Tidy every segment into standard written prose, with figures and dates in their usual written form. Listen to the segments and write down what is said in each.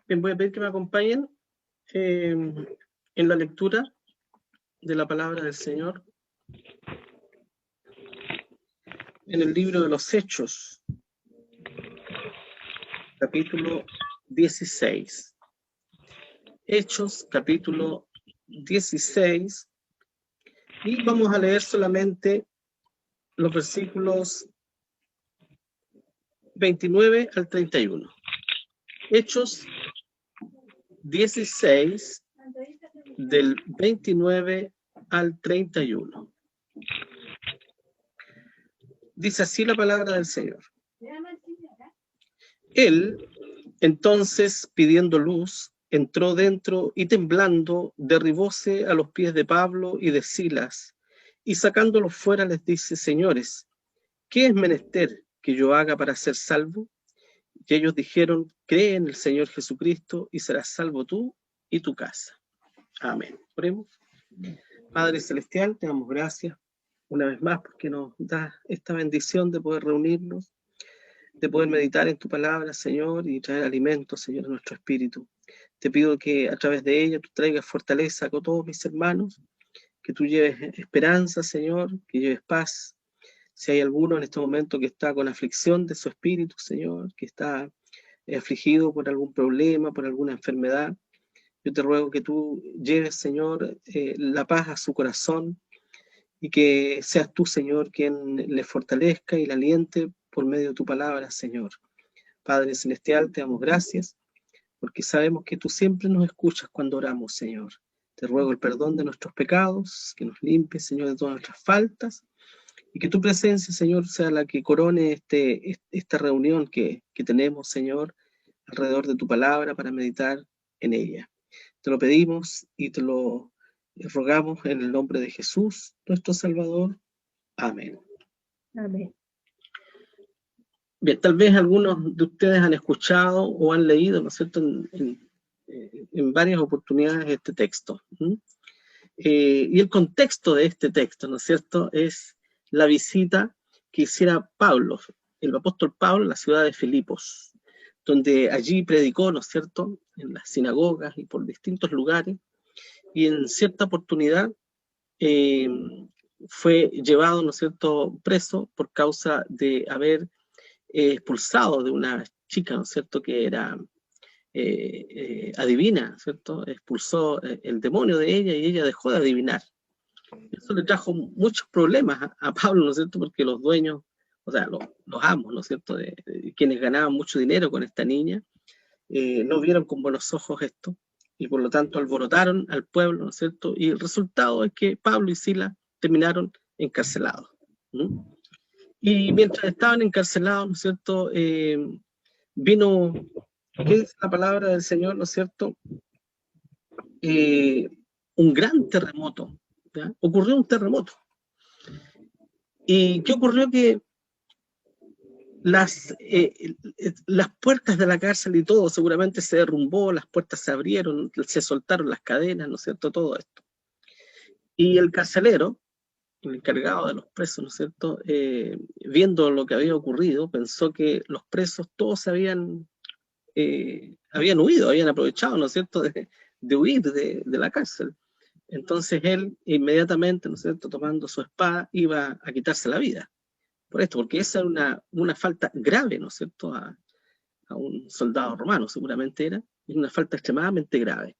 Bien, voy a pedir que me acompañen en la lectura de la palabra del Señor en el libro de los Hechos, capítulo 16. Hechos, capítulo 16, y vamos a leer solamente los versículos 29 al 31. Hechos 16, del 29 al 31. Dice así la palabra del Señor. Él, entonces, pidiendo luz, entró dentro y temblando, derribóse a los pies de Pablo y de Silas, y sacándolos fuera les dice: Señores, ¿qué es menester que yo haga para ser salvo? Y ellos dijeron: cree en el Señor Jesucristo y serás salvo tú y tu casa. Amén. Oremos. Padre Celestial, te damos gracias una vez más porque nos da esta bendición de poder reunirnos, de poder meditar en tu palabra, Señor, y traer alimento, Señor, a nuestro espíritu. Te pido que a través de ella tú traigas fortaleza con todos mis hermanos, que tú lleves esperanza, Señor, que lleves paz. Si hay alguno en este momento que está con aflicción de su espíritu, Señor, que está afligido por algún problema, por alguna enfermedad, yo te ruego que tú lleves, Señor, la paz a su corazón, y que seas tú, Señor, quien le fortalezca y le aliente por medio de tu palabra, Señor. Padre Celestial, te damos gracias, porque sabemos que tú siempre nos escuchas cuando oramos, Señor. Te ruego el perdón de nuestros pecados, que nos limpies, Señor, de todas nuestras faltas, y que tu presencia, Señor, sea la que corone esta reunión que tenemos, Señor, alrededor de tu palabra para meditar en ella. Te lo pedimos y te lo rogamos en el nombre de Jesús, nuestro Salvador. Amén. Amén. Bien, tal vez algunos de ustedes han escuchado o han leído, ¿no es cierto?, en varias oportunidades este texto. Y el contexto de este texto, ¿no es cierto?, es la visita que hiciera Pablo, el apóstol Pablo, en la ciudad de Filipos, donde allí predicó, ¿no es cierto?, en las sinagogas y por distintos lugares, y en cierta oportunidad fue llevado, ¿no es cierto?, preso por causa de haber expulsado de una chica, ¿no es cierto?, que era adivina, ¿cierto? Expulsó el demonio de ella y ella dejó de adivinar. Eso le trajo muchos problemas a Pablo, ¿no es cierto?, porque los dueños, o sea, los amos, ¿no es cierto?, de quienes ganaban mucho dinero con esta niña, no vieron con buenos ojos esto, y por lo tanto alborotaron al pueblo, ¿no es cierto?, y el resultado es que Pablo y Silas terminaron encarcelados. Y mientras estaban encarcelados, ¿no es cierto?, vino, ¿qué dice la palabra del Señor?, ¿no es cierto?, un gran terremoto, ¿ya? Ocurrió un terremoto. ¿Y qué ocurrió? Que las puertas de la cárcel y todo seguramente se derrumbó, las puertas se abrieron, se soltaron las cadenas, ¿no es cierto?, todo esto. Y el carcelero, el encargado de los presos, ¿no es cierto?, viendo lo que había ocurrido, pensó que los presos todos habían huido, habían aprovechado, ¿no es cierto?, de huir de la cárcel. Entonces él inmediatamente, ¿no es cierto?, tomando su espada, iba a quitarse la vida. Por esto, porque esa era una falta grave, ¿no es cierto?, a un soldado romano, seguramente era, y una falta extremadamente grave.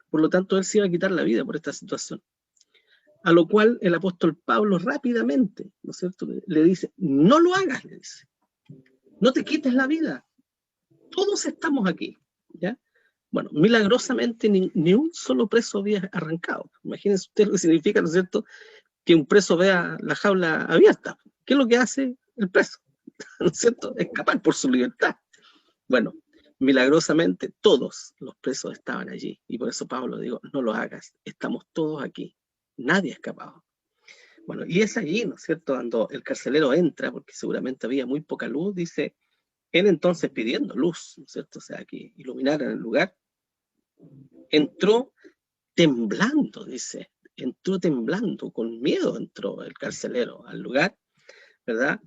Por lo tanto, él se iba a quitar la vida por esta situación. A lo cual el apóstol Pablo rápidamente, ¿no es cierto?, le dice: no lo hagas, le dice, no te quites la vida, todos estamos aquí, ¿ya? Bueno, milagrosamente ni un solo preso había arrancado. Imagínense ustedes lo que significa, ¿no es cierto?, que un preso vea la jaula abierta. ¿Qué es lo que hace el preso? ¿No es cierto? Escapar por su libertad. Bueno, milagrosamente todos los presos estaban allí, y por eso Pablo dijo: no lo hagas, estamos todos aquí, nadie ha escapado. Bueno, y es allí, ¿no es cierto?, cuando el carcelero entra, porque seguramente había muy poca luz, dice, él entonces pidiendo luz, ¿no es cierto?, o sea, que iluminaran el lugar, entró temblando, dice, entró temblando, con miedo entró el carcelero al lugar, ¿verdad?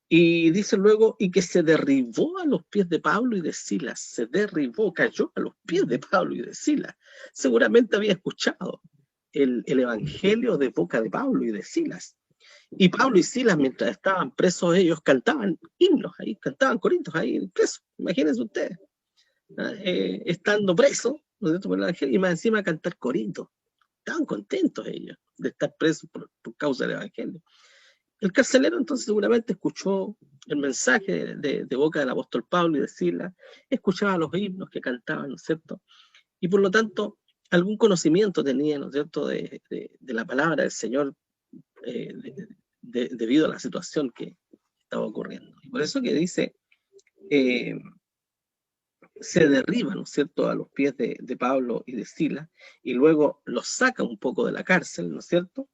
Y dice luego, y que se derribó a los pies de Pablo y de Silas, se derribó, cayó a los pies de Pablo y de Silas. Seguramente había escuchado el evangelio de boca de Pablo y de Silas. Y Pablo y Silas, mientras estaban presos ellos, cantaban himnos ahí, cantaban corintios ahí presos. Imagínense ustedes, estando presos, ¿no es cierto?, por el evangelio, y más encima cantar corintios. Estaban contentos ellos de estar presos por causa del evangelio. El carcelero entonces seguramente escuchó el mensaje de boca del apóstol Pablo y de Silas, escuchaba los himnos que cantaban, ¿no es cierto? Y por lo tanto, algún conocimiento tenía, ¿no es cierto?, de la palabra del Señor, debido a la situación que estaba ocurriendo. Y por eso que dice, se derriba, ¿no es cierto?, a los pies de Pablo y de Silas, y luego los saca un poco de la cárcel, ¿no es cierto?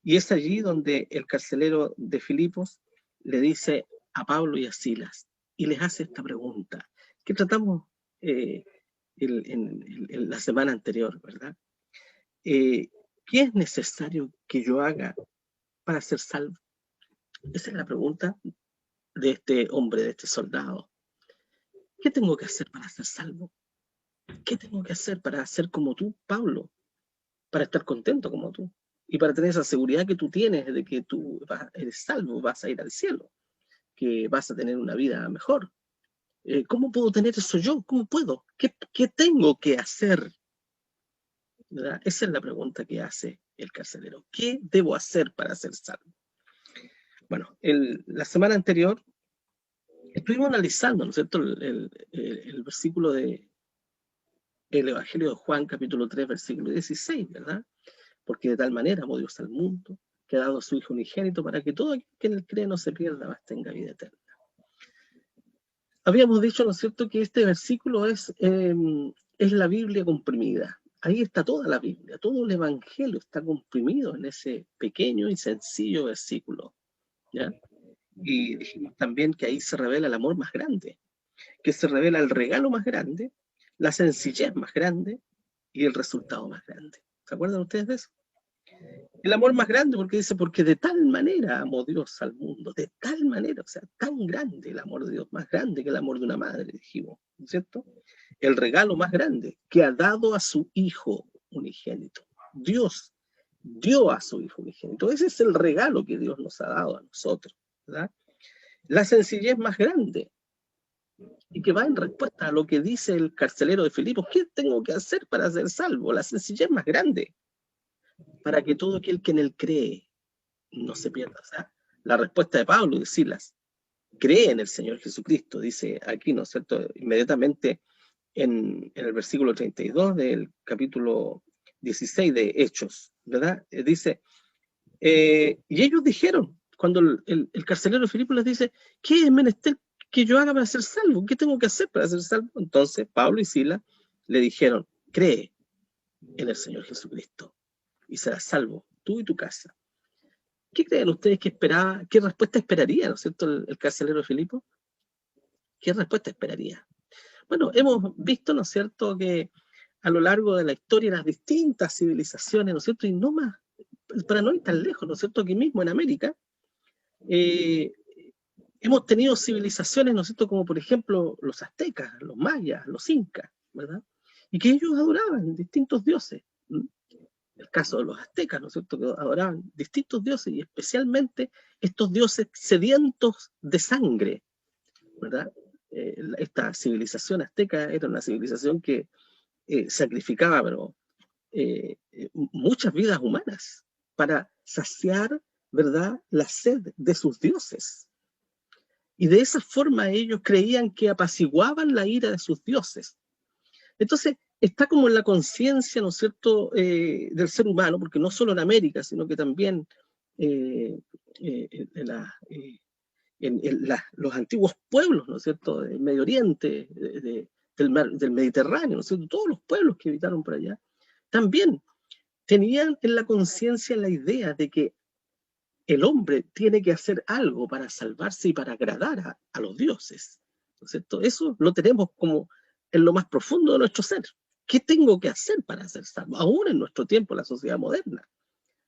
Y es allí donde el carcelero de Filipos le dice a Pablo y a Silas, y les hace esta pregunta, que tratamos en la semana anterior, ¿verdad? ¿Qué es necesario que yo haga para ser salvo? Esa es la pregunta de este hombre, de este soldado. ¿Qué tengo que hacer para ser salvo? ¿Qué tengo que hacer para ser como tú, Pablo? Para estar contento como tú. Y para tener esa seguridad que tú tienes de que tú eres salvo, vas a ir al cielo, que vas a tener una vida mejor. ¿Cómo puedo tener eso yo? ¿Cómo puedo? ¿Qué tengo que hacer? ¿Verdad? Esa es la pregunta que hace el carcelero. ¿Qué debo hacer para ser salvo? Bueno, la semana anterior estuvimos analizando, ¿no es cierto?, el versículo del Evangelio de Juan, capítulo 3, versículo 16, ¿verdad? Porque de tal manera amó Dios al mundo, que ha dado a su Hijo unigénito para que todo aquel que en él cree no se pierda, mas tenga vida eterna. Habíamos dicho, ¿no es cierto?, que este versículo es la Biblia comprimida. Ahí está toda la Biblia, todo el Evangelio está comprimido en ese pequeño y sencillo versículo, ¿ya? Y dijimos también que ahí se revela el amor más grande, que se revela el regalo más grande, la sencillez más grande y el resultado más grande. ¿Se acuerdan ustedes de eso? El amor más grande, porque dice, porque de tal manera amó Dios al mundo, de tal manera, o sea, tan grande el amor de Dios, más grande que el amor de una madre, dijimos, ¿no es cierto? El regalo más grande que ha dado a su Hijo unigénito. Dios dio a su Hijo unigénito. Ese es el regalo que Dios nos ha dado a nosotros, ¿verdad? La sencillez más grande, y que va en respuesta a lo que dice el carcelero de Filipos. ¿Qué tengo que hacer para ser salvo? La sencillez más grande, para que todo aquel que en él cree no se pierda. O sea, la respuesta de Pablo y de Silas, cree en el Señor Jesucristo, dice aquí, ¿no es cierto?, inmediatamente en el versículo 32 del capítulo 16 de Hechos, ¿verdad? Dice, y ellos dijeron, cuando el carcelero de Filipo les dice, ¿qué es menester que yo haga para ser salvo? ¿Qué tengo que hacer para ser salvo? Entonces Pablo y Silas le dijeron, cree en el Señor Jesucristo y serás salvo, tú y tu casa. ¿Qué creen ustedes que esperaba? ¿Qué respuesta esperaría, ¿no es cierto?, el carcelero de Filipo? ¿Qué respuesta esperaría? Bueno, hemos visto, ¿no es cierto?, que a lo largo de la historia las distintas civilizaciones, ¿no es cierto?, y no más, para no ir tan lejos, ¿no es cierto?, aquí mismo en América, hemos tenido civilizaciones, ¿no es cierto?, como por ejemplo los aztecas, los mayas, los incas, ¿verdad? Y que ellos adoraban distintos dioses. El caso de los aztecas, ¿no es cierto?, que adoraban distintos dioses y especialmente estos dioses sedientos de sangre, ¿verdad? Esta civilización azteca era una civilización que sacrificaba, pero muchas vidas humanas para saciar, ¿verdad?, la sed de sus dioses. Y de esa forma ellos creían que apaciguaban la ira de sus dioses. Entonces, está como en la conciencia, ¿no es cierto?, del ser humano, porque no solo en América, sino que también los antiguos pueblos, ¿no es cierto?, del Medio Oriente, del Mediterráneo, ¿no es cierto?, todos los pueblos que habitaron por allá, también tenían en la conciencia la idea de que el hombre tiene que hacer algo para salvarse y para agradar a los dioses, ¿no es cierto? Eso lo tenemos como en lo más profundo de nuestro ser. ¿Qué tengo que hacer para ser salvo? Aún en nuestro tiempo, la sociedad moderna,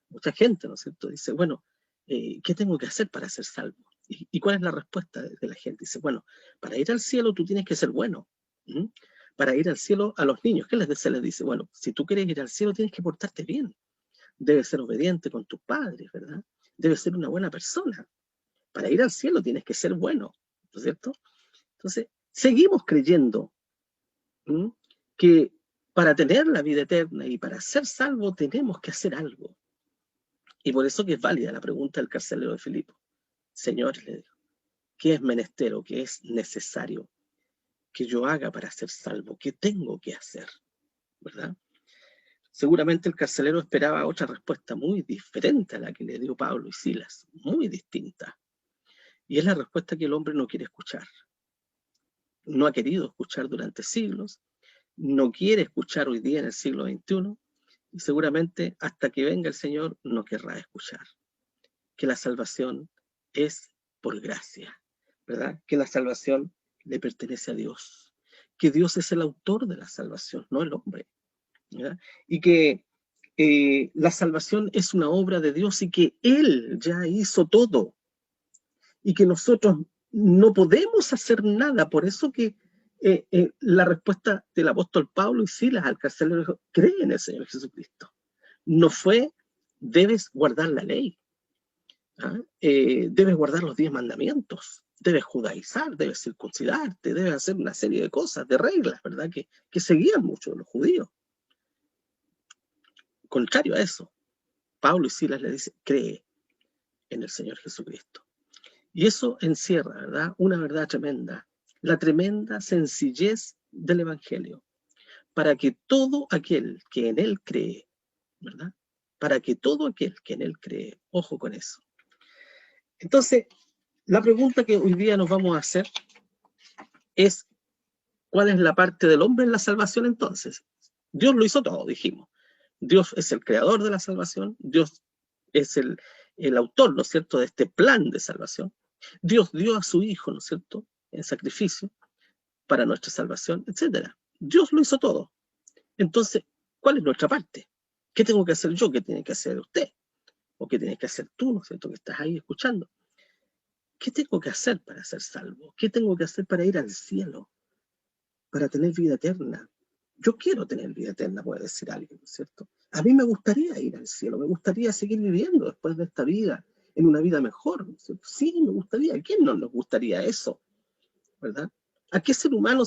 mucha gente, ¿no es cierto?, dice, bueno, ¿qué tengo que hacer para ser salvo? ¿Y cuál es la respuesta de la gente? Dice, bueno, para ir al cielo tú tienes que ser bueno. ¿Mm? Para ir al cielo a los niños, ¿qué se les dice? Bueno, si tú quieres ir al cielo tienes que portarte bien. Debes ser obediente con tus padres, ¿verdad? Debes ser una buena persona. Para ir al cielo tienes que ser bueno, ¿no es cierto? Entonces, seguimos creyendo, ¿m?, que para tener la vida eterna y para ser salvo tenemos que hacer algo. Y por eso que es válida la pregunta del carcelero de Filipo. Señor, le dijo, ¿qué es menestero, qué es necesario que yo haga para ser salvo? ¿Qué tengo que hacer? ¿Verdad? Seguramente el carcelero esperaba otra respuesta muy diferente a la que le dio Pablo y Silas, muy distinta. Y es la respuesta que el hombre no quiere escuchar. No ha querido escuchar durante siglos, no quiere escuchar hoy día en el siglo XXI, y seguramente hasta que venga el Señor no querrá escuchar. Que la salvación es por gracia, ¿verdad? Que la salvación le pertenece a Dios, que Dios es el autor de la salvación, no el hombre, ¿verdad? Y que la salvación es una obra de Dios y que Él ya hizo todo y que nosotros no podemos hacer nada. Por eso que la respuesta del apóstol Pablo y Silas al carcelero dijo, cree en el Señor Jesucristo. No fue, debes guardar la ley, ¿ah? Debes guardar los 10 mandamientos, debes judaizar, debes circuncidarte, debes hacer una serie de cosas, de reglas, ¿verdad? Que seguían mucho los judíos. Contrario a eso, Pablo y Silas le dicen, cree en el Señor Jesucristo. Y eso encierra, ¿verdad?, una verdad tremenda, la tremenda sencillez del Evangelio, para que todo aquel que en él cree, ¿verdad? Para que todo aquel que en él cree, ojo con eso. Entonces, la pregunta que hoy día nos vamos a hacer es, ¿cuál es la parte del hombre en la salvación entonces? Dios lo hizo todo, dijimos. Dios es el creador de la salvación, Dios es el autor, ¿no es cierto?, de este plan de salvación. Dios dio a su Hijo, ¿no es cierto?, en sacrificio para nuestra salvación, etc. Dios lo hizo todo. Entonces, ¿cuál es nuestra parte? ¿Qué tengo que hacer yo? ¿Qué tiene que hacer usted? ¿O qué tienes que hacer tú, ¿no es cierto?, que estás ahí escuchando. ¿Qué tengo que hacer para ser salvo? ¿Qué tengo que hacer para ir al cielo? Para tener vida eterna. Yo quiero tener vida eterna, puede decir alguien, ¿no es cierto? A mí me gustaría ir al cielo, me gustaría seguir viviendo después de esta vida, en una vida mejor, ¿no es cierto? Sí, me gustaría. ¿A quién no nos gustaría eso? ¿Verdad? ¿A qué ser humano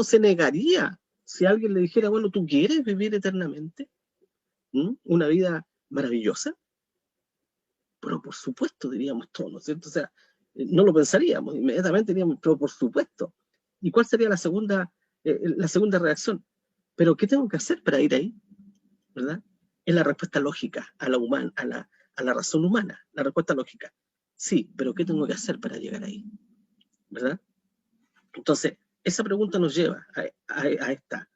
se negaría si alguien le dijera, bueno, ¿tú quieres vivir eternamente? ¿Mm? ¿Una vida maravillosa? Pero por supuesto, diríamos todos, ¿no es cierto? O sea, no lo pensaríamos, inmediatamente diríamos, pero por supuesto. ¿Y cuál sería la segunda reacción? ¿Pero qué tengo que hacer para ir ahí? ¿Verdad? Es la respuesta lógica a la, humana, a la razón humana, la respuesta lógica. Sí, pero ¿qué tengo que hacer para llegar ahí? ¿Verdad? Entonces, esa pregunta nos lleva a esta.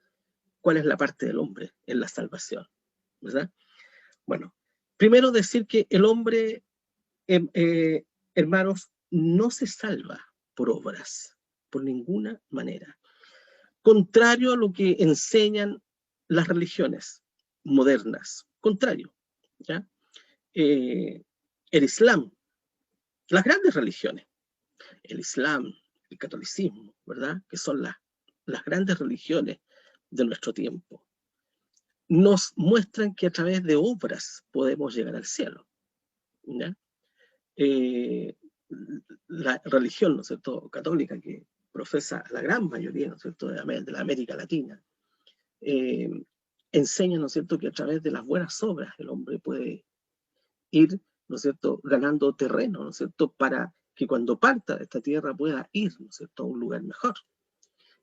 ¿Cuál es la parte del hombre en la salvación? ¿Verdad? Bueno, primero decir que el hombre, hermanos, no se salva por obras, por ninguna manera. Contrario a lo que enseñan las religiones modernas. Contrario. ¿Ya? El Islam, las grandes religiones, el Islam, el catolicismo, ¿verdad?, que son las grandes religiones de nuestro tiempo, nos muestran que a través de obras podemos llegar al cielo. ¿Ya? La religión, ¿no es cierto?, católica, que profesa la gran mayoría, ¿no es cierto?, de la América Latina, enseña, ¿no es cierto?, que a través de las buenas obras el hombre puede ir, ¿no es cierto?, ganando terreno, ¿no es cierto?, para que cuando parta de esta tierra pueda ir, ¿no es cierto?, a un lugar mejor.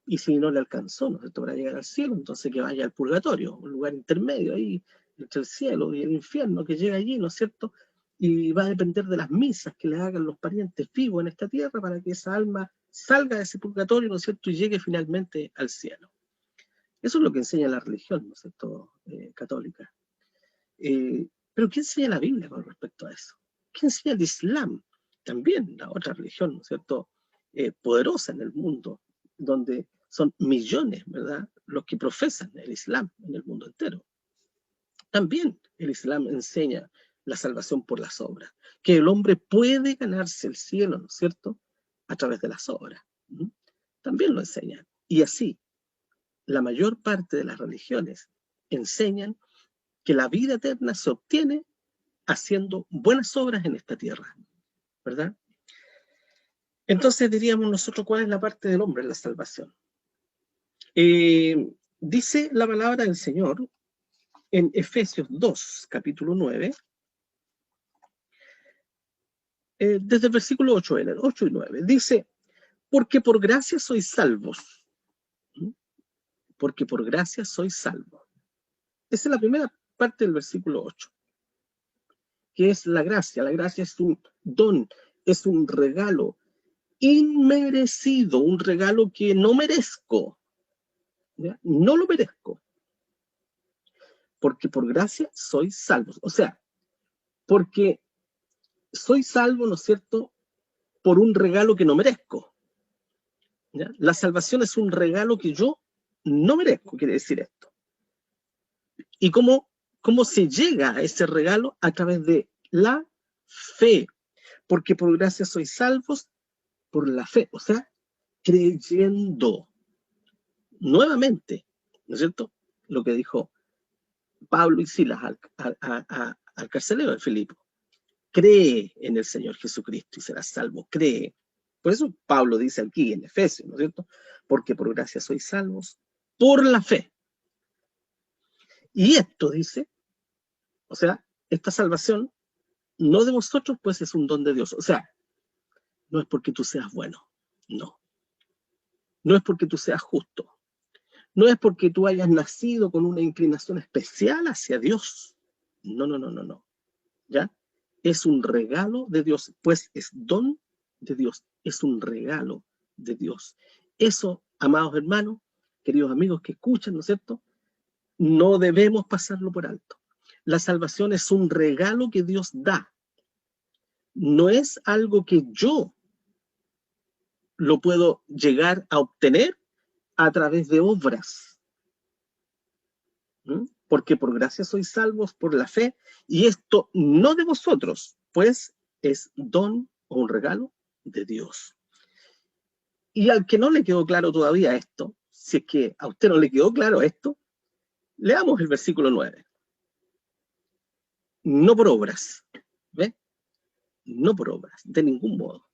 Y si no le alcanzó, ¿no es cierto?, para llegar al cielo, entonces que vaya al purgatorio, un lugar intermedio ahí entre el cielo y el infierno, que llegue allí, ¿no es cierto?, y va a depender de las misas que le hagan los parientes vivos en esta tierra para que esa alma salga de ese purgatorio, ¿no es cierto?, y llegue finalmente al cielo. Eso es lo que enseña la religión, ¿no es cierto?, católica. Pero ¿qué enseña la Biblia con respecto a eso? ¿Qué enseña el Islam? También la otra religión, ¿no es cierto?, poderosa en el mundo, donde son millones, ¿verdad?, los que profesan el Islam en el mundo entero. También el Islam enseña la salvación por las obras, que el hombre puede ganarse el cielo, ¿no es cierto?, a través de las obras. También lo enseñan. Y así, la mayor parte de las religiones enseñan que la vida eterna se obtiene haciendo buenas obras en esta tierra, ¿verdad? Entonces diríamos nosotros, ¿cuál es la parte del hombre en la salvación? Dice la palabra del Señor en Efesios 2, capítulo 9, desde el versículo 8, 8 y 9, dice, porque por gracia sois salvos, porque por gracia sois salvos. Esa es la primera parte del versículo 8, que es la gracia. La gracia es un don, es un regalo inmerecido, un regalo que no merezco, ¿ya? No lo merezco, porque por gracia sois salvos. O sea, porque soy salvo, ¿no es cierto?, por un regalo que no merezco, ¿ya? La salvación es un regalo que yo no merezco, quiere decir esto. ¿Y cómo se llega a ese regalo? A través de la fe, porque por gracia sois salvos por la fe, o sea, creyendo. Nuevamente, ¿no es cierto?, lo que dijo Pablo y Silas al carcelero de Filipo. Cree en el Señor Jesucristo y serás salvo, cree. Por eso Pablo dice aquí en Efesios, ¿no es cierto?, porque por gracia sois salvos por la fe. Y esto dice, o sea, esta salvación no de vosotros, pues es un don de Dios. O sea, no es porque tú seas bueno, no. No es porque tú seas justo. No es porque tú hayas nacido con una inclinación especial hacia Dios. No, no, no, no, no. ¿Ya? Es un regalo de Dios, pues es don de Dios. Es un regalo de Dios. Eso, amados hermanos, queridos amigos que escuchan, ¿no es cierto?, no debemos pasarlo por alto. La salvación es un regalo que Dios da. No es algo que yo lo puedo llegar a obtener a través de obras. Porque por gracia sois salvos por la fe, y esto no de vosotros, pues es don o un regalo de Dios. Y al que no le quedó claro todavía esto, si es que a usted no le quedó claro esto, leamos el versículo 9. No por obras, ¿ve? No por obras, de ningún modo,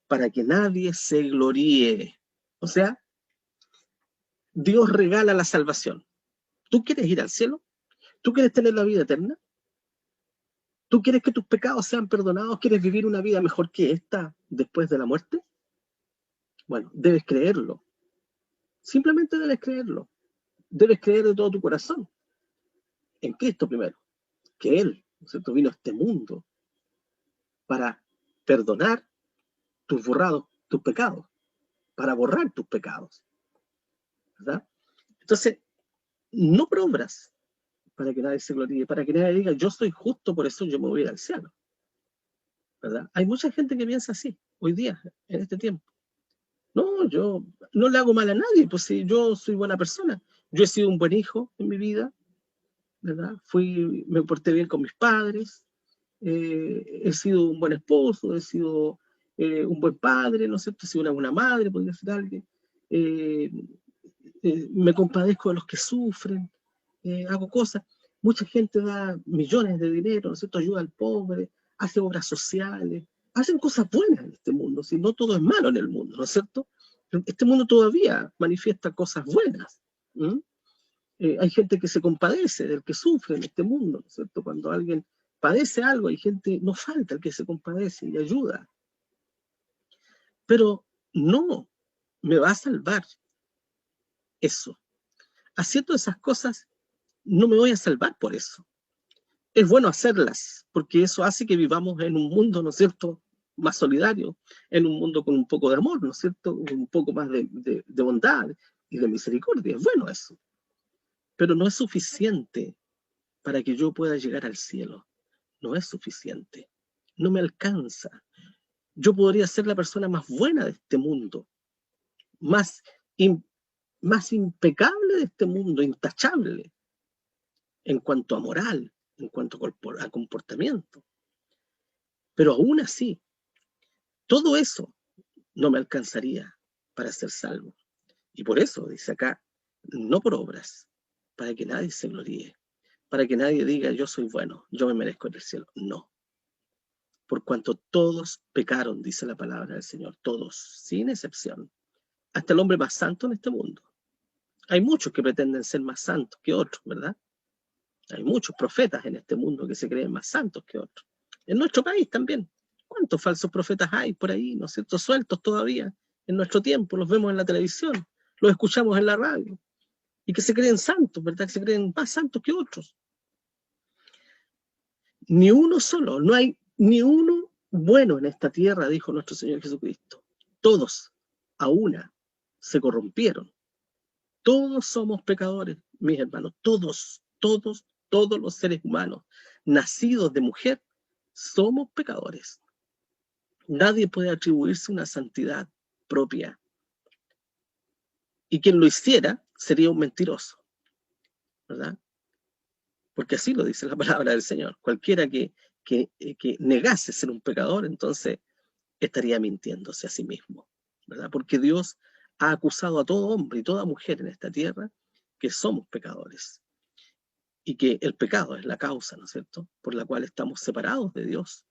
para que nadie se gloríe. O sea, Dios regala la salvación. ¿Tú quieres ir al cielo? ¿Tú quieres tener la vida eterna? ¿Tú quieres que tus pecados sean perdonados? ¿Quieres vivir una vida mejor que esta después de la muerte? Bueno, debes creerlo. Simplemente debes creerlo. Debes creer de todo tu corazón en Cristo primero, que Él, ¿no es cierto?, vino a este mundo para perdonar tus pecados, para borrar tus pecados, ¿verdad? Entonces, no por obras, para que nadie se gloríe, para que nadie diga, yo soy justo, por eso yo me voy a ir al cielo, ¿verdad? Hay mucha gente que piensa así, hoy día, en este tiempo. No, yo no le hago mal a nadie, pues si yo soy buena persona. Yo he sido un buen hijo en mi vida, ¿verdad? Me porté bien con mis padres, he sido un buen esposo, he sido un buen padre, ¿no es cierto? He sido una buena madre, podría ser alguien. Eh, me compadezco de los que sufren, hago cosas. Mucha gente da millones de dinero, ¿no es cierto?, ayuda al pobre, hace obras sociales, hacen cosas buenas en este mundo, si no todo es malo en el mundo, ¿no es cierto? Este mundo todavía manifiesta cosas buenas. Hay gente que se compadece del que sufre en este mundo, ¿no es cierto? Cuando alguien padece algo, hay gente, no falta el que se compadece y ayuda. Pero no me va a salvar eso. Haciendo esas cosas, no me voy a salvar por eso. Es bueno hacerlas, porque eso hace que vivamos en un mundo, ¿no es cierto?, más solidario, en un mundo con un poco de amor, ¿no es cierto?, un poco más de bondad y de misericordia. Es bueno eso. Pero no es suficiente para que yo pueda llegar al cielo. No es suficiente. No me alcanza. Yo podría ser la persona más buena de este mundo, más, más impecable de este mundo, intachable en cuanto a moral, en cuanto a comportamiento. Pero aún así, todo eso no me alcanzaría para ser salvo. Y por eso, dice acá, no por obras, para que nadie se gloríe, para que nadie diga, yo soy bueno, yo me merezco el cielo. No. Por cuanto todos pecaron, dice la palabra del Señor, todos, sin excepción. Hasta el hombre más santo en este mundo. Hay muchos que pretenden ser más santos que otros, ¿verdad? Hay muchos profetas en este mundo que se creen más santos que otros. En nuestro país también. ¿Cuántos falsos profetas hay por ahí, no es cierto? Sueltos todavía en nuestro tiempo. Los vemos en la televisión, los escuchamos en la radio. Y que se creen santos, ¿verdad? Que se creen más santos que otros. Ni uno solo, no hay ni uno bueno en esta tierra, dijo nuestro Señor Jesucristo. Todos, a una, se corrompieron. Todos somos pecadores, mis hermanos. Todos los seres humanos nacidos de mujer somos pecadores. Nadie puede atribuirse una santidad propia. Y quien lo hiciera sería un mentiroso, ¿verdad? Porque así lo dice la palabra del Señor. Cualquiera que negase ser un pecador, entonces estaría mintiéndose a sí mismo, ¿verdad? Porque Dios ha acusado a todo hombre y toda mujer en esta tierra que somos pecadores. Y que el pecado es la causa, ¿no es cierto?, por la cual estamos separados de Dios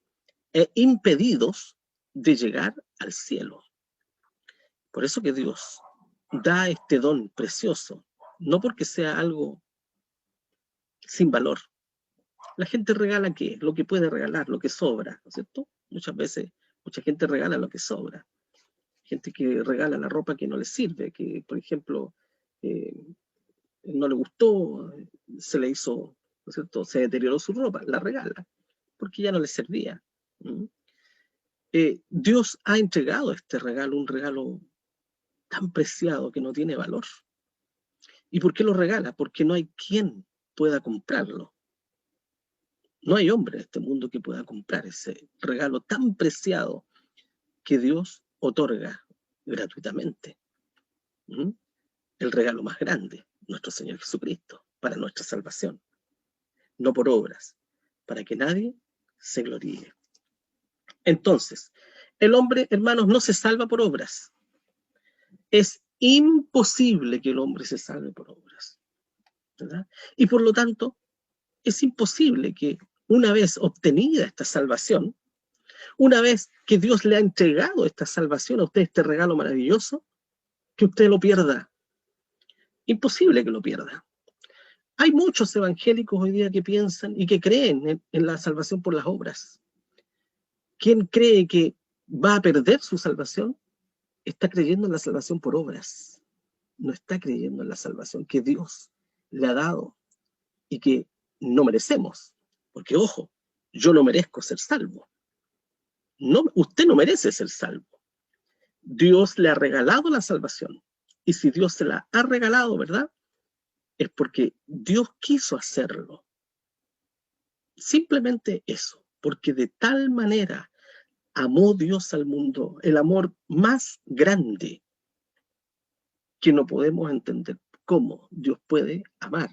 e impedidos de llegar al cielo. Por eso que Dios da este don precioso, no porque sea algo sin valor. La gente regala ¿qué? Lo que puede regalar, lo que sobra, ¿no es cierto? Muchas veces, mucha gente regala lo que sobra. Gente que regala la ropa que no le sirve, que, por ejemplo, no le gustó, se le hizo, ¿no es cierto?, se deterioró su ropa, la regala, porque ya no le servía. Dios ha entregado este regalo, un regalo tan preciado que no tiene valor. ¿Y por qué lo regala? Porque no hay quien pueda comprarlo. No hay hombre en este mundo que pueda comprar ese regalo tan preciado que Dios otorga gratuitamente. El regalo más grande, nuestro Señor Jesucristo, para nuestra salvación. No por obras, para que nadie se gloríe. Entonces, el hombre, hermanos, no se salva por obras. Es imposible que el hombre se salve por obras, ¿verdad? Y por lo tanto, es imposible que una vez obtenida esta salvación, una vez que Dios le ha entregado esta salvación a usted, este regalo maravilloso, que usted lo pierda. Imposible que lo pierda. Hay muchos evangélicos hoy día que piensan y que creen en la salvación por las obras. ¿Quién cree que va a perder su salvación? Está creyendo en la salvación por obras. No está creyendo en la salvación que Dios le ha dado y que no merecemos. Porque, ojo, yo no merezco ser salvo. No, usted no merece ser salvo. Dios le ha regalado la salvación. Y si Dios se la ha regalado, ¿verdad?, es porque Dios quiso hacerlo. Simplemente eso, porque de tal manera amó Dios al mundo, el amor más grande, que no podemos entender cómo Dios puede amar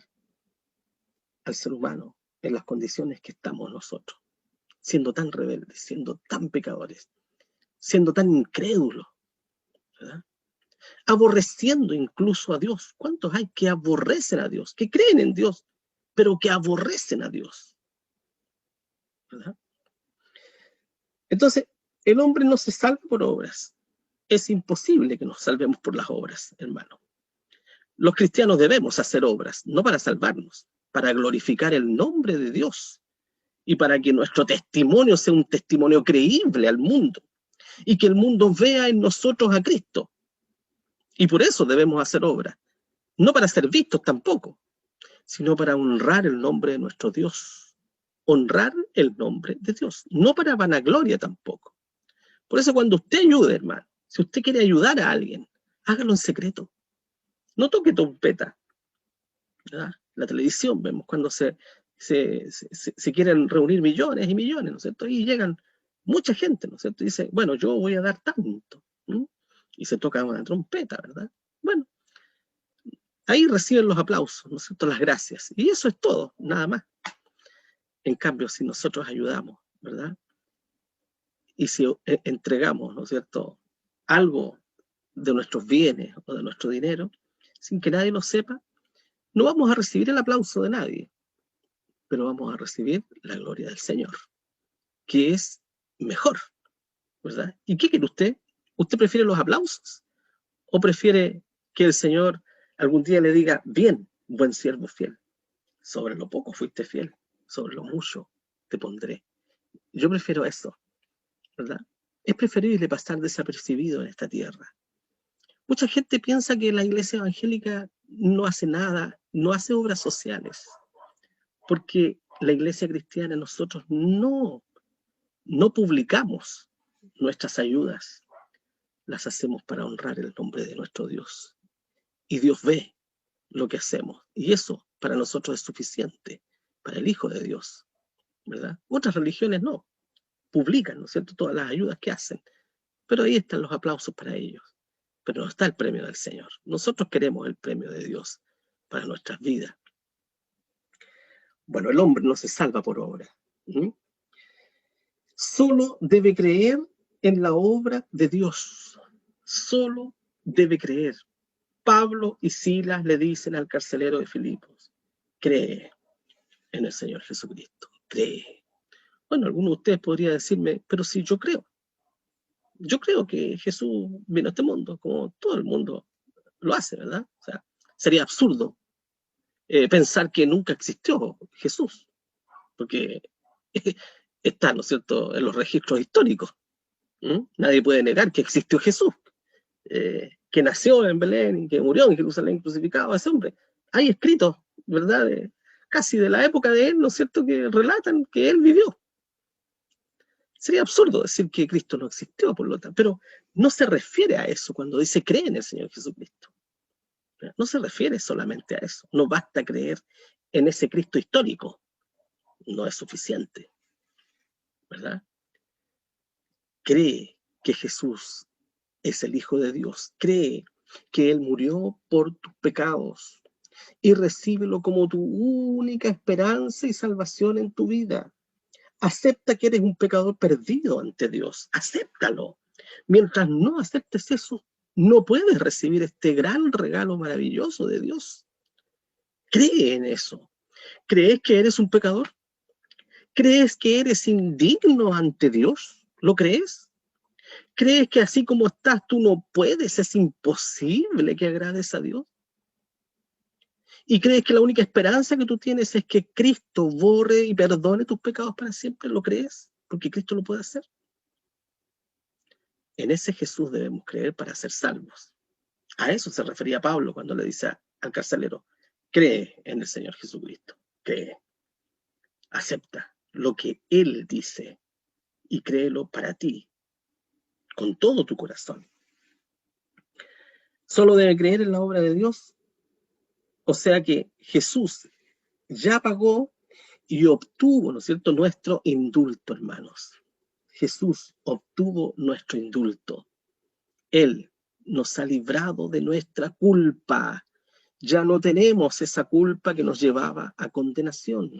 al ser humano en las condiciones que estamos nosotros, siendo tan rebeldes, siendo tan pecadores, siendo tan incrédulos, ¿verdad?, aborreciendo incluso a Dios. ¿Cuántos hay que aborrecen a Dios, que creen en Dios, pero que aborrecen a Dios? ¿Verdad? Entonces, el hombre no se salva por obras. Es imposible que nos salvemos por las obras, hermano. Los cristianos debemos hacer obras, no para salvarnos, para glorificar el nombre de Dios y para que nuestro testimonio sea un testimonio creíble al mundo y que el mundo vea en nosotros a Cristo. Y por eso debemos hacer obras, no para ser vistos tampoco, sino para honrar el nombre de nuestro Dios. Honrar el nombre de Dios, no para vanagloria tampoco. Por eso cuando usted ayude, hermano, si usted quiere ayudar a alguien, hágalo en secreto. No toque trompeta, ¿verdad? La televisión, vemos cuando se quieren reunir millones y millones, ¿no es cierto? Y llegan mucha gente, ¿no es cierto? Y dice, bueno, yo voy a dar tanto. Y se toca una trompeta, ¿verdad? Bueno, ahí reciben los aplausos, ¿no es cierto?, las gracias. Y eso es todo, nada más. En cambio, si nosotros ayudamos, ¿verdad? Y si entregamos, ¿no es cierto?, algo de nuestros bienes o de nuestro dinero, sin que nadie lo sepa, no vamos a recibir el aplauso de nadie, pero vamos a recibir la gloria del Señor, que es mejor, ¿verdad? ¿Y qué quiere usted? ¿Usted prefiere los aplausos? ¿O prefiere que el Señor algún día le diga, bien, buen siervo fiel, sobre lo poco fuiste fiel, sobre lo mucho te pondré? Yo prefiero eso, ¿verdad? Es preferible pasar desapercibido en esta tierra. Mucha gente piensa que la iglesia evangélica no hace nada, no hace obras sociales, porque la iglesia cristiana nosotros no publicamos nuestras ayudas, las hacemos para honrar el nombre de nuestro Dios. Y Dios ve lo que hacemos, y eso para nosotros es suficiente, para el Hijo de Dios, ¿verdad? Otras religiones no, publican, ¿no es cierto?, todas las ayudas que hacen, pero ahí están los aplausos para ellos, pero no está el premio del Señor. Nosotros queremos el premio de Dios para nuestras vidas. Bueno, el hombre no se salva por obra. Solo debe creer en la obra de Dios. Solo debe creer. Pablo y Silas le dicen al carcelero de Filipos, cree en el Señor Jesucristo, cree. Bueno, alguno de ustedes podría decirme, pero si yo creo que Jesús vino a este mundo, como todo el mundo lo hace, ¿verdad? O sea, sería absurdo pensar que nunca existió Jesús, porque está, ¿no es cierto?, en los registros históricos. Nadie puede negar que existió Jesús, que nació en Belén y que murió en Jerusalén crucificado, ese hombre. Hay escritos, ¿verdad?, casi de la época de él, ¿no es cierto?, que relatan que él vivió. Sería absurdo decir que Cristo no existió, por lo tanto, pero no se refiere a eso cuando dice cree en el Señor Jesucristo. No se refiere solamente a eso. No basta creer en ese Cristo histórico. No es suficiente, ¿verdad? Cree que Jesús es el Hijo de Dios. Cree que Él murió por tus pecados y recíbelo como tu única esperanza y salvación en tu vida. Acepta que eres un pecador perdido ante Dios. Acéptalo. Mientras no aceptes eso, no puedes recibir este gran regalo maravilloso de Dios. Cree en eso. ¿Crees que eres un pecador? ¿Crees que eres indigno ante Dios? ¿Lo crees? ¿Crees que así como estás tú no puedes? ¿Es imposible que agrades a Dios? ¿Y crees que la única esperanza que tú tienes es que Cristo borre y perdone tus pecados para siempre? ¿Lo crees? Porque Cristo lo puede hacer. En ese Jesús debemos creer para ser salvos. A eso se refería Pablo cuando le dice al carcelero, cree en el Señor Jesucristo, cree, acepta lo que Él dice y créelo para ti, con todo tu corazón. Solo debe creer en la obra de Dios, o sea que Jesús ya pagó y obtuvo, ¿no es cierto?, nuestro indulto, hermanos. Jesús obtuvo nuestro indulto. Él nos ha librado de nuestra culpa. Ya no tenemos esa culpa que nos llevaba a condenación.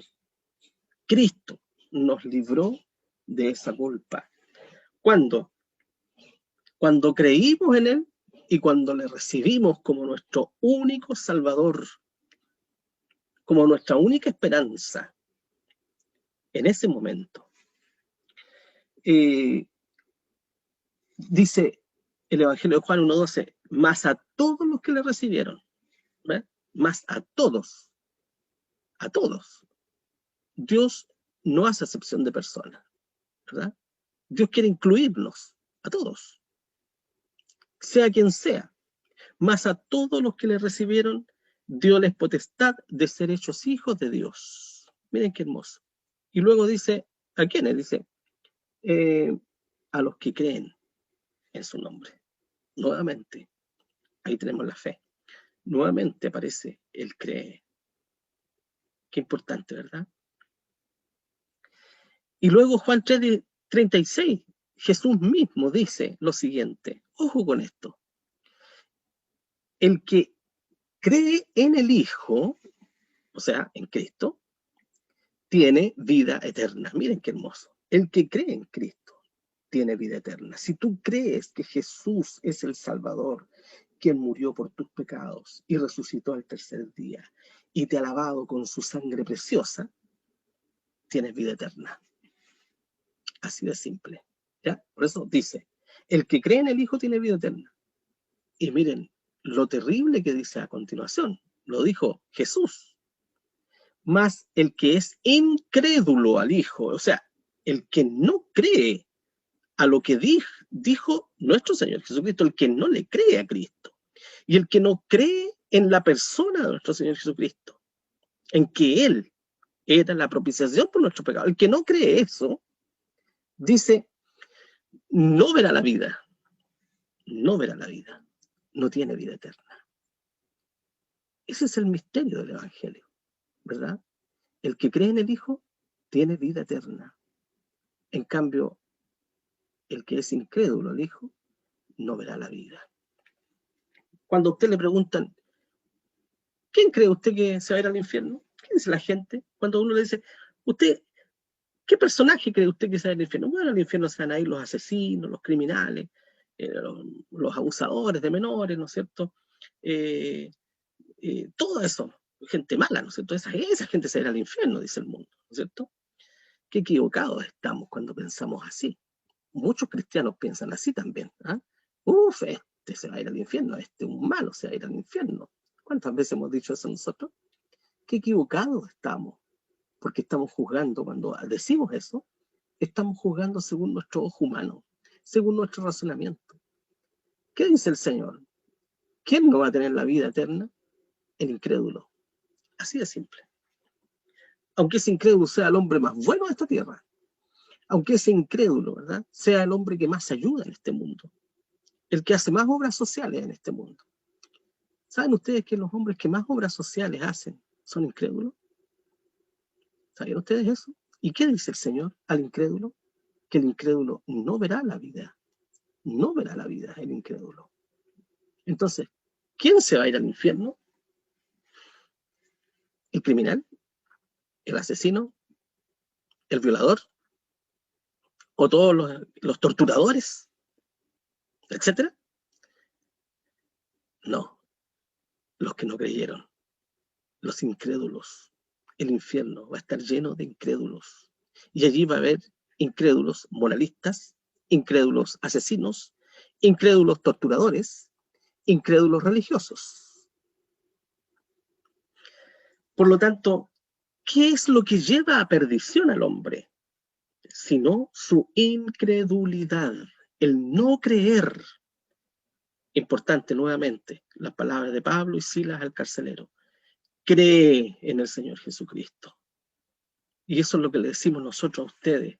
Cristo nos libró de esa culpa. ¿Cuándo? Cuando creímos en Él y cuando le recibimos como nuestro único Salvador, como nuestra única esperanza. En ese momento, dice el Evangelio de Juan 1:12, más a todos los que le recibieron, ¿ves? Más a todos, Dios no hace acepción de personas, ¿verdad? Dios quiere incluirnos a todos, sea quien sea, más a todos los que le recibieron, dioles potestad de ser hechos hijos de Dios. Miren qué hermoso. Y luego dice, ¿a quiénes? Dice, a los que creen en su nombre. Nuevamente, ahí tenemos la fe. Nuevamente aparece el cree. Qué importante, ¿verdad? Y luego Juan 3:36, Jesús mismo dice lo siguiente. Ojo con esto. El que cree en el Hijo, o sea, en Cristo, tiene vida eterna. Miren qué hermoso. El que cree en Cristo tiene vida eterna. Si tú crees que Jesús es el Salvador, quien murió por tus pecados y resucitó al tercer día y te ha lavado con su sangre preciosa, tienes vida eterna. Así de simple. ¿Ya? Por eso dice, el que cree en el Hijo tiene vida eterna. Y miren lo terrible que dice a continuación. Lo dijo Jesús. Mas el que es incrédulo al Hijo, o sea, el que no cree a lo que dijo nuestro Señor Jesucristo, el que no le cree a Cristo, y el que no cree en la persona de nuestro Señor Jesucristo, en que Él era la propiciación por nuestro pecado, el que no cree eso, dice, no verá la vida, no verá la vida, no tiene vida eterna. Ese es el misterio del Evangelio, ¿verdad? El que cree en el Hijo tiene vida eterna. En cambio, el que es incrédulo al Hijo no verá la vida. Cuando a usted le preguntan, ¿quién cree usted que se va a ir al infierno? ¿Qué dice la gente? Cuando uno le dice, ¿usted qué personaje cree usted que se va al infierno? Bueno, al infierno se van a ir los asesinos, los criminales, los abusadores de menores, ¿no es cierto? Todo eso, gente mala, ¿no es cierto? Esa gente se va a ir al infierno, dice el mundo, ¿no es cierto? Qué equivocados estamos cuando pensamos así. Muchos cristianos piensan así también. ¿Ah? Uf, este se va a ir al infierno, este un malo se va a ir al infierno. ¿Cuántas veces hemos dicho eso nosotros? Qué equivocados estamos, porque estamos juzgando, cuando decimos eso, estamos juzgando según nuestro ojo humano, según nuestro razonamiento. ¿Qué dice el Señor? ¿Quién no va a tener la vida eterna? El incrédulo. Así de simple. Aunque ese incrédulo sea el hombre más bueno de esta tierra, aunque ese incrédulo, ¿verdad?, sea el hombre que más ayuda en este mundo, el que hace más obras sociales en este mundo. ¿Saben ustedes que los hombres que más obras sociales hacen son incrédulos? ¿Saben ustedes eso? ¿Y qué dice el Señor al incrédulo? Que el incrédulo no verá la vida. No verá la vida el incrédulo. Entonces, ¿quién se va a ir al infierno? ¿El criminal? ¿El asesino? ¿El violador? ¿O todos los torturadores? ¿Etcétera? No, los que no creyeron, los incrédulos. El infierno va a estar lleno de incrédulos. Y allí va a haber incrédulos moralistas, incrédulos asesinos, incrédulos torturadores, incrédulos religiosos. Por lo tanto, ¿qué es lo que lleva a perdición al hombre? Sino su incredulidad, el no creer. Importante nuevamente, las palabras de Pablo y Silas al carcelero. Cree en el Señor Jesucristo. Y eso es lo que le decimos nosotros a ustedes,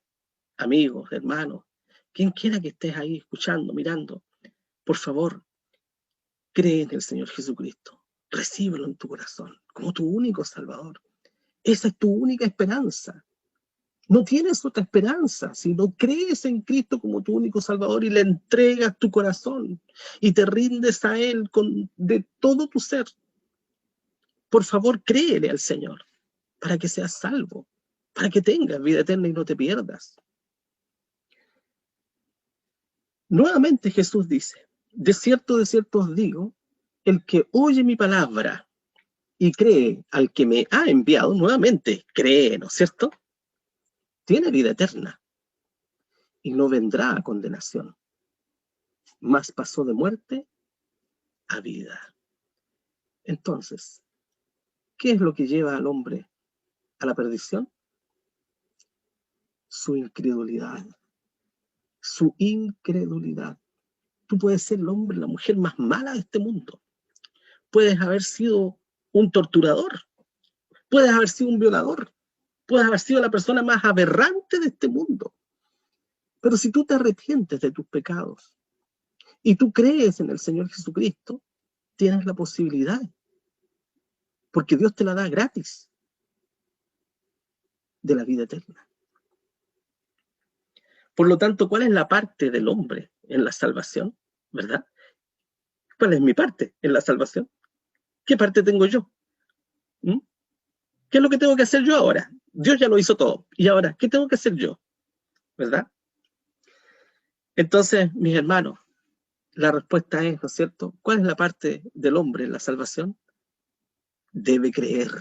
amigos, hermanos, quien quiera que estés ahí escuchando, mirando, por favor, cree en el Señor Jesucristo. Recíbelo en tu corazón como tu único Salvador. Esa es tu única esperanza. No tienes otra esperanza si no crees en Cristo como tu único Salvador y le entregas tu corazón y te rindes a Él de todo tu ser. Por favor, créele al Señor para que seas salvo, para que tengas vida eterna y no te pierdas. Nuevamente Jesús dice, de cierto os digo, el que oye mi palabra y cree al que me ha enviado, nuevamente cree, ¿no es cierto?, tiene vida eterna y no vendrá a condenación, mas pasó de muerte a vida. Entonces, ¿qué es lo que lleva al hombre a la perdición? Su incredulidad. Su incredulidad. Tú puedes ser el hombre, la mujer más mala de este mundo. Puedes haber sido un torturador. Puedes haber sido un violador. Puedes haber sido la persona más aberrante de este mundo. Pero si tú te arrepientes de tus pecados y tú crees en el Señor Jesucristo, tienes la posibilidad, porque Dios te la da gratis, de la vida eterna. Por lo tanto, ¿cuál es la parte del hombre en la salvación? ¿Verdad? ¿Cuál es mi parte en la salvación? ¿Qué parte tengo yo? ¿Mm? ¿Qué es lo que tengo que hacer yo ahora? Dios ya lo hizo todo. Y ahora, ¿qué tengo que hacer yo? ¿Verdad? Entonces, mis hermanos, la respuesta es, ¿no es cierto? ¿Cuál es la parte del hombre en la salvación? Debe creer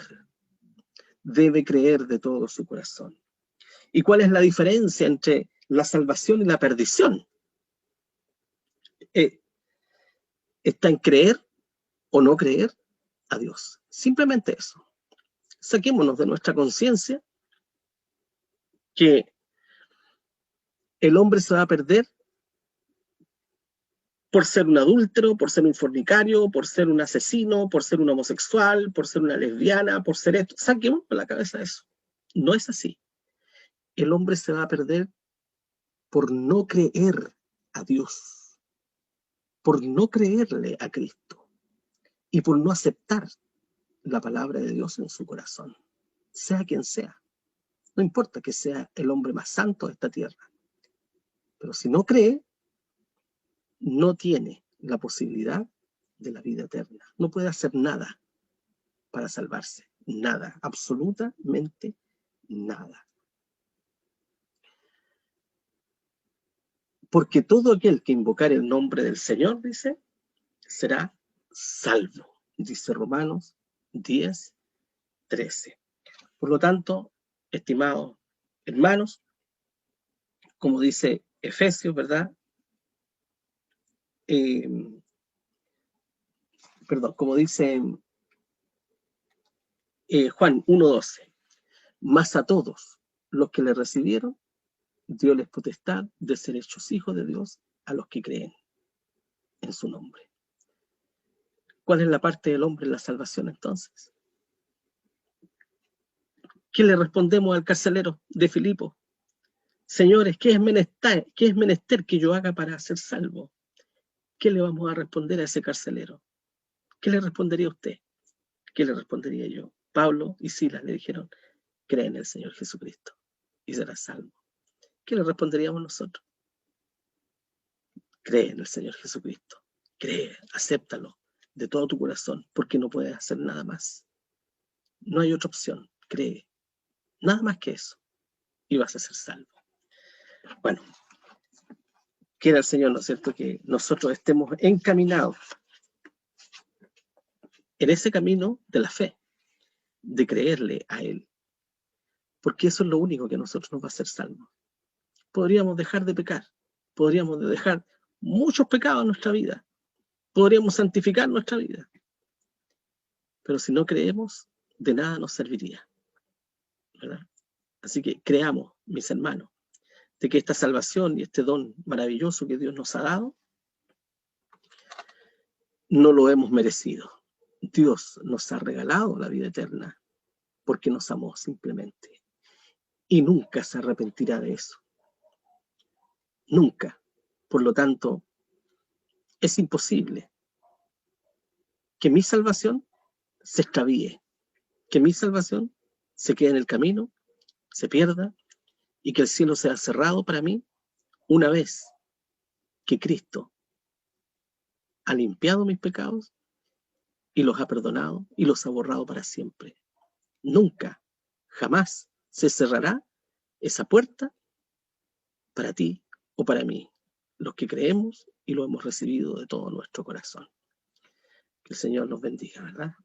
de todo su corazón. ¿Y cuál es la diferencia entre la salvación y la perdición? Está en creer o no creer a Dios. Simplemente eso. Saquémonos de nuestra conciencia que el hombre se va a perder por ser un adúltero, por ser un fornicario, por ser un asesino, por ser un homosexual, por ser una lesbiana, por ser esto. Saquemos de la cabeza eso. No es así. El hombre se va a perder por no creer a Dios, por no creerle a Cristo y por no aceptar la palabra de Dios en su corazón, sea quien sea. No importa que sea el hombre más santo de esta tierra, pero si no cree, no tiene la posibilidad de la vida eterna. No puede hacer nada para salvarse. Nada, absolutamente nada. Porque todo aquel que invocar el nombre del Señor, dice, será salvo, dice Romanos 10:13. Por lo tanto, estimados hermanos, como dice Efesios, ¿verdad? Como dice Juan 1:12, más a todos los que le recibieron, dio-les potestad de ser hechos hijos de Dios a los que creen en su nombre. ¿Cuál es la parte del hombre en la salvación entonces? ¿Qué le respondemos al carcelero de Filipo? Señores, ¿qué es menester que yo haga para ser salvo? ¿Qué le vamos a responder a ese carcelero? ¿Qué le respondería usted? ¿Qué le respondería yo? Pablo y Silas le dijeron, cree en el Señor Jesucristo y serás salvo. ¿Qué le responderíamos nosotros? Cree en el Señor Jesucristo. Cree, acéptalo de todo tu corazón, porque no puedes hacer nada más. No hay otra opción. Cree. Nada más que eso. Y vas a ser salvo. Bueno, quiera el Señor, ¿no es cierto?, que nosotros estemos encaminados en ese camino de la fe, de creerle a Él. Porque eso es lo único que a nosotros nos va a hacer salvos. Podríamos dejar de pecar. Podríamos dejar muchos pecados en nuestra vida. Podríamos santificar nuestra vida. Pero si no creemos, de nada nos serviría, ¿verdad? Así que creamos, mis hermanos, de que esta salvación y este don maravilloso que Dios nos ha dado, no lo hemos merecido. Dios nos ha regalado la vida eterna porque nos amó simplemente. Y nunca se arrepentirá de eso. Nunca. Por lo tanto, es imposible que mi salvación se extravíe, que mi salvación se quede en el camino, se pierda y que el cielo sea cerrado para mí una vez que Cristo ha limpiado mis pecados y los ha perdonado y los ha borrado para siempre. Nunca, jamás se cerrará esa puerta para ti o para mí, los que creemos y lo hemos recibido de todo nuestro corazón. Que el Señor nos bendiga, ¿verdad?